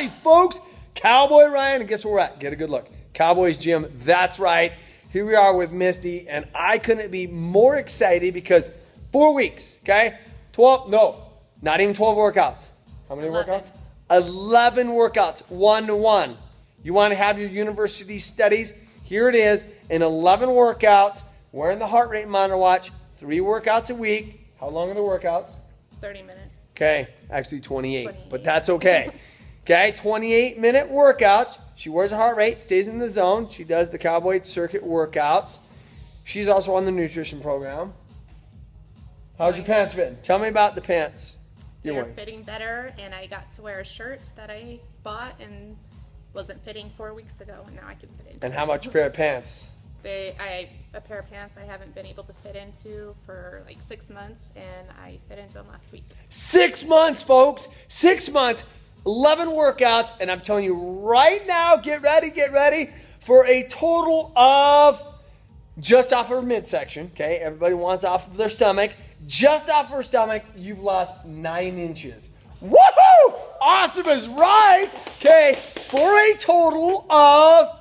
Howdy, folks. Cowboy Ryan, and guess where we're at? Get a good look. Cowboys Gym, that's right. Here we are with Misty, and I couldn't be more excited because 4 weeks, okay? 12, no, not even 12 workouts. How many 11. workouts? 11 workouts, 1-to-1. You want to have your university studies? Here it is, in 11 workouts, wearing the heart rate monitor watch, 3 workouts a week. How long are the workouts? 30 minutes. Okay, actually 28, but that's okay. Okay, 28-minute workouts. She wears a heart rate, stays in the zone. She does the Cowboy Circuit workouts. She's also on the nutrition program. How's your pants fitting? Tell me about the pants you're They're wearing. fitting better, and I got to wear a shirt that I bought and wasn't fitting 4 weeks ago, and now I can fit into. And how much a pair of pants? A pair of pants I haven't been able to fit into for like 6 months, and I fit into them last week. 6 months, folks. 6 months, 11 workouts, and I'm telling you right now, get ready for a total of, just off her midsection, okay? Everybody wants off of their stomach. Just off her stomach, you've lost 9 inches. Woohoo! Awesome is right. Okay, for a total of,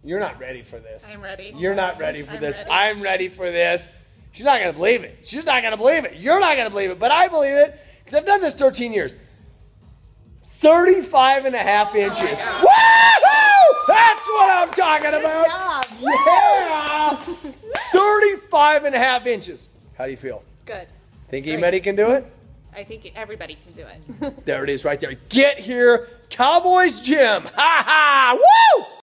you're not ready for this. I'm ready. You're not ready for this. Ready. I'm ready for this. She's not going to believe it. She's not going to believe it. You're not going to believe it, but I believe it because I've done this 13 years. 35.5 inches. Woohoo! That's what I'm talking about. Yeah. 35.5 inches. How do you feel? Good. Think anybody can do it? I think everybody can do it. There it is right there. Get here, Cowboys Gym. Ha ha! Woo!